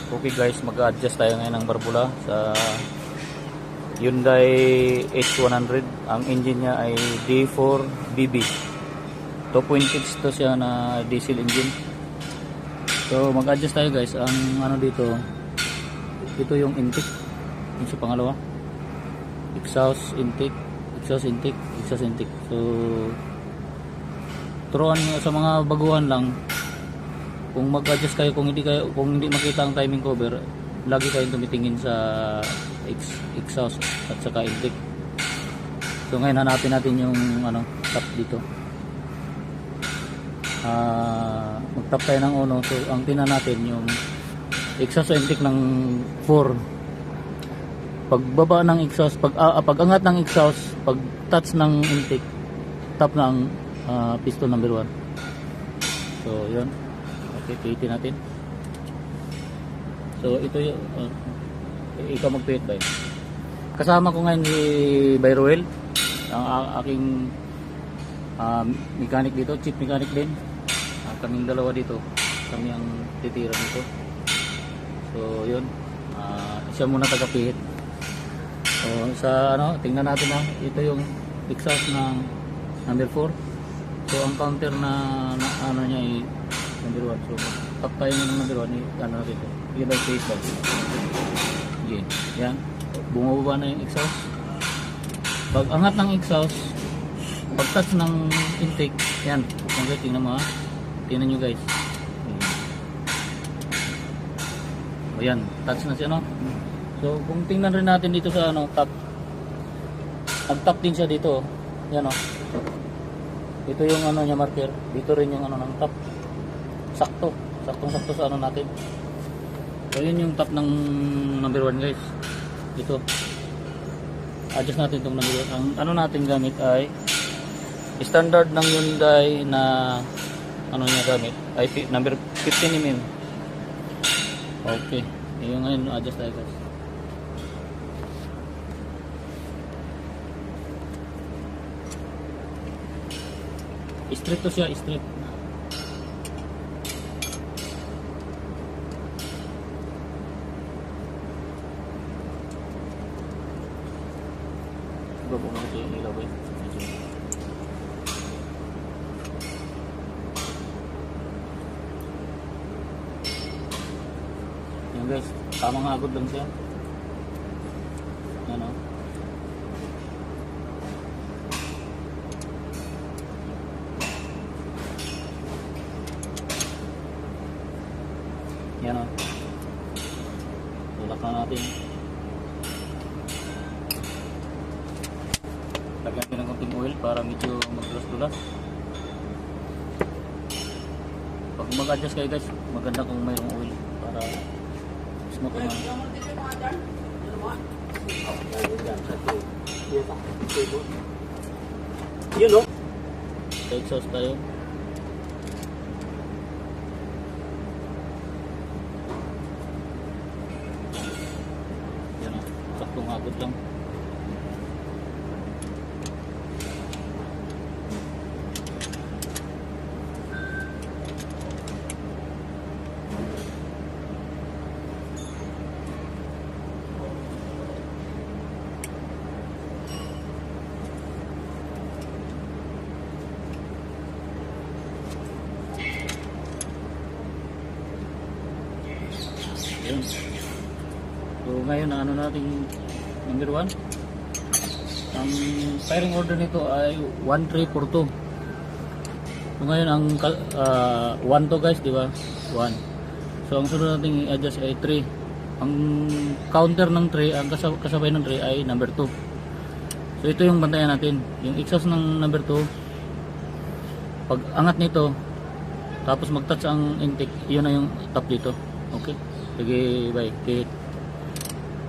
Okay guys, mag-adjust tayo ngayon ng barbula sa Hyundai H100. Ang engine niya ay D4BB. 2.6 to siya na diesel engine. So mag-adjust tayo guys. Ang ano dito, ito yung intake. Yung sa pangalawa. Exhaust intake. So turuan nyo sa mga baguhan lang. Kung mag-adjust kayo, kung hindi makita ang timing cover, lagi kayong tumitingin sa exhaust at saka intake. So ngayon hanapin natin yung tap dito. Mag-tap tayo ng uno. So ang tingnan natin yung exhaust intake ng 4. Pagbaba ng exhaust, pag-angat ng exhaust, pag touch ng intake, tap ng piston number 1. So yun. Okay, pihitin natin. So ito yung ikaw magpihit ba? Kasama ko ngayon si Byroel, ang aking mechanic dito, chief mechanic din. Kaming dalawa dito, kami ang titira nito. So yun, siya muna tagapihit. So sa tingnan natin ito yung exhaust ng number 4. So ang counter na niya ay number 1. So tap tayo ng number 1 natin ito. Yun ay face bag. Okay. Yan. Bumababa na yung exhaust. Pag angat ng exhaust, pag touch ng intake, yan. Okay, tingnan mo tingnan nyo guys. O yan, touch na siya So kung tingnan rin natin dito sa tap. Nag-tap din siya dito. Yan Ito yung niya marker. Dito rin yung ng tap. Saktong-sakto sa natin. So yun yung tap ng number 1 guys. Ito. Adjust natin itong number 1. Ang natin gamit ay standard ng Hyundai na niya gamit ay number 15mm. Okay. Yung ngayon adjust tayo guys. Straight to siya, straight. Baba mo ito yung ilaw guys. Yan guys, tamang agod lang siya. Yan Yan tulak na natin. Lagyan natin ng konting oil para medyo magdulas-dulas. Pag mag-adjust kayo guys, maganda kung mayroong oil para smooth naman. Yun sa exhaust tayo. Saktong agad lang. Yun. So ngayon natin number 1. Ang firing order nito ay 1342. So ngayon ang 1 to guys, di ba? 1. So ang sunod nating i-adjust ay 3. Ang counter ng 3, ang kasabay ng 3 ay number 2. So ito yung bantayan natin. Yung exhaust ng number 2, pag angat nito, tapos mag-touch ang intake, yun na yung top dito. Okay? Sige, bye. Hit.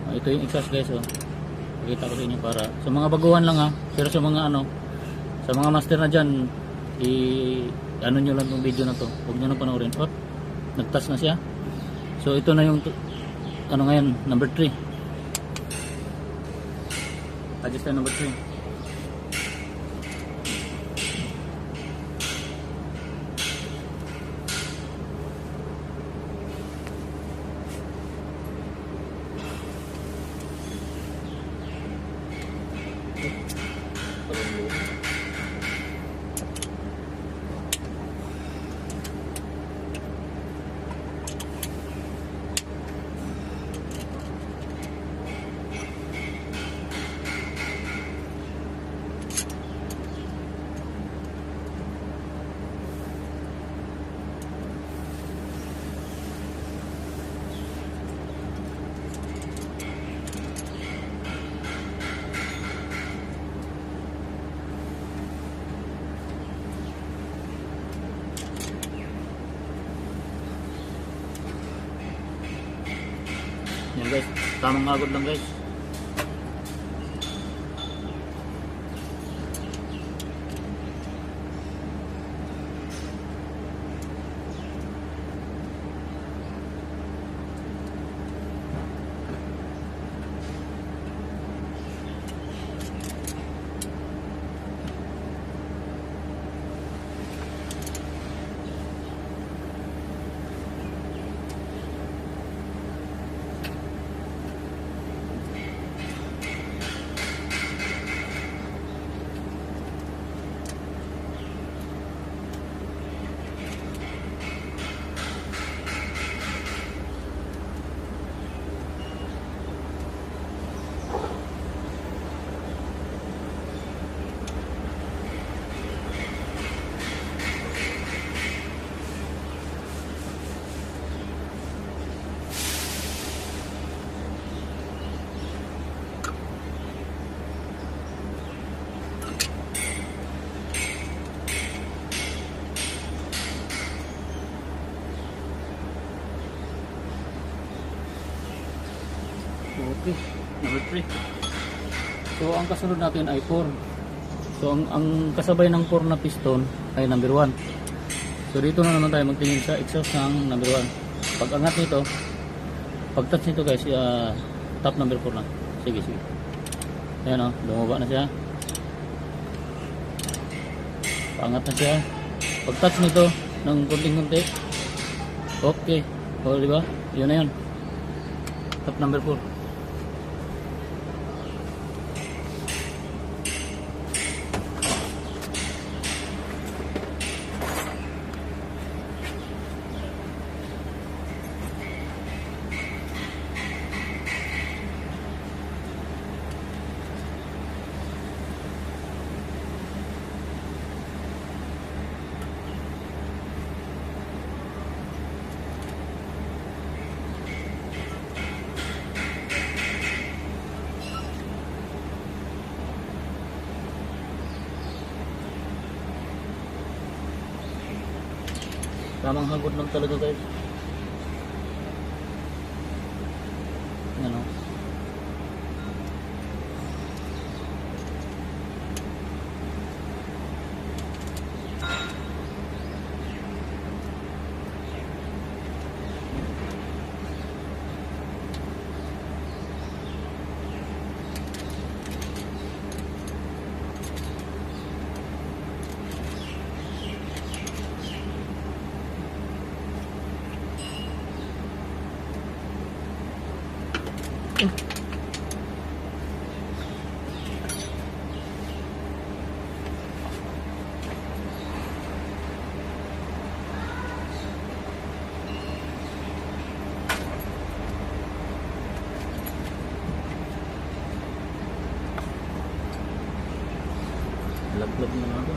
Ito yung exhaust guys pakita ko sa inyo para sa mga baguhan lang pero sa mga sa mga master na dyan nyo lang yung video na to, huwag nyo na panoorin. Nag-touch na siya. So ito na yung ngayon, number 3. Adjust na number 3. Yan guys, tamang agod lang guys. Okay, number 3. So ang kasunod natin ay 4. So ang kasabay ng 4 na piston ay number 1. So dito na naman tayo magtingin sa exhaust ng number 1. Pag angat nito, pag touch nito guys, top number 4 na. Sige. Ayan o, bumaba na siya. Paangat na siya. Pag touch nito ng kunting-kunti, okay. O diba? Yun na yun. Top number 4. Tamang hagod lang talaga guys. Ano? Laglag na nga ba?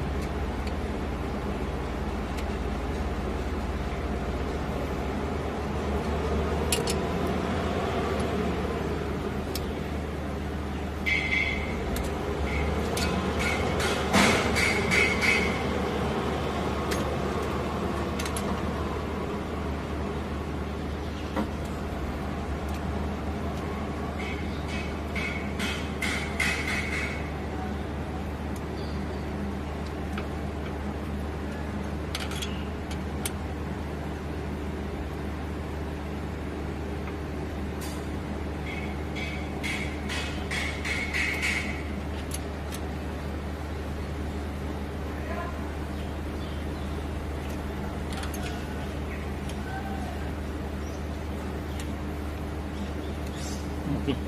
Okay.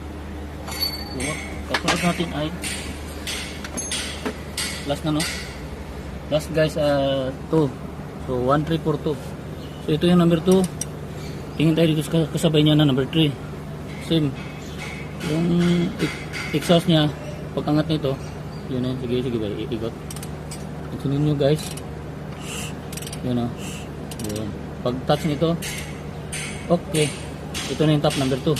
So, kasunod natin ay last na no? Last guys, 2. So 1, 3, 4, 2. So ito yung number 2. Tingin tayo dito kasabay niya na number 3. Same. Yung exhaust niya, pag angat nito, yun na, sige ba, iikot. Itunin nyo guys. Yun o. Yun. Pag touch nito, okay. Ito na yung top number 2.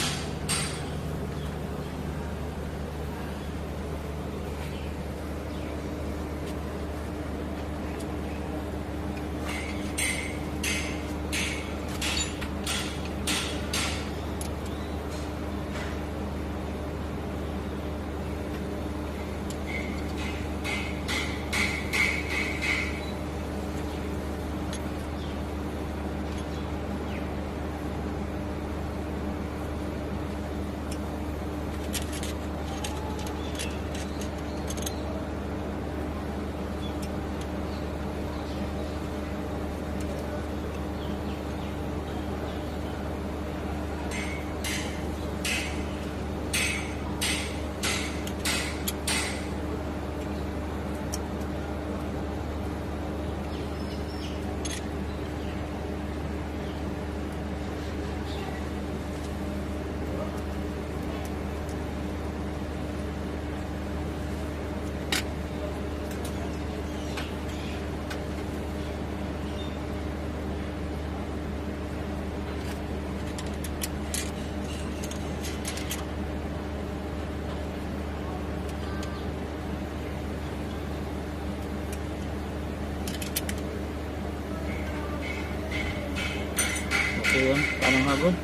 Tamang hagod.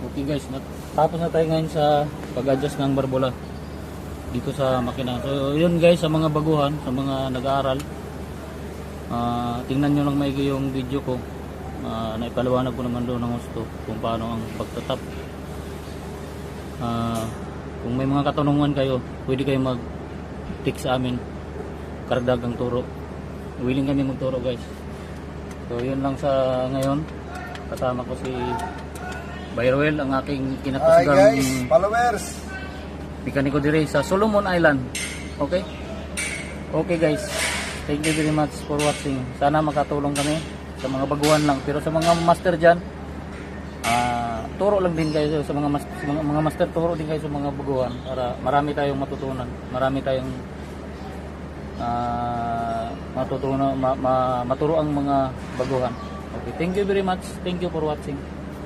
Okay guys, tapos na tayo ngayon sa pag-adjust ng barbola dito sa makina. So yun guys, sa mga baguhan, sa mga nag-aaral, tingnan nyo lang maigi yung video ko. Naipaliwanag ko naman doon ng gusto kung paano ang pagtatap. Kung may mga katanungan kayo, pwede kayo mag-text sa amin, karagdagang turo. Willing kami magturo guys. So yun lang sa ngayon. Kasama ko si Byroel, ang aking Hi kinakusgang guys, followers. mekaniko dire sa Solomon Island. Okay? Okay guys, thank you very much for watching. Sana makatulong kami sa mga baguhan lang. Pero sa mga master dyan, turo lang din kayo sa mga master, turo din kayo sa mga baguhan para marami tayong matutunan. Marami tayong matutunan, maturo ang mga baguhan. Okay, thank you very much. Thank you for watching.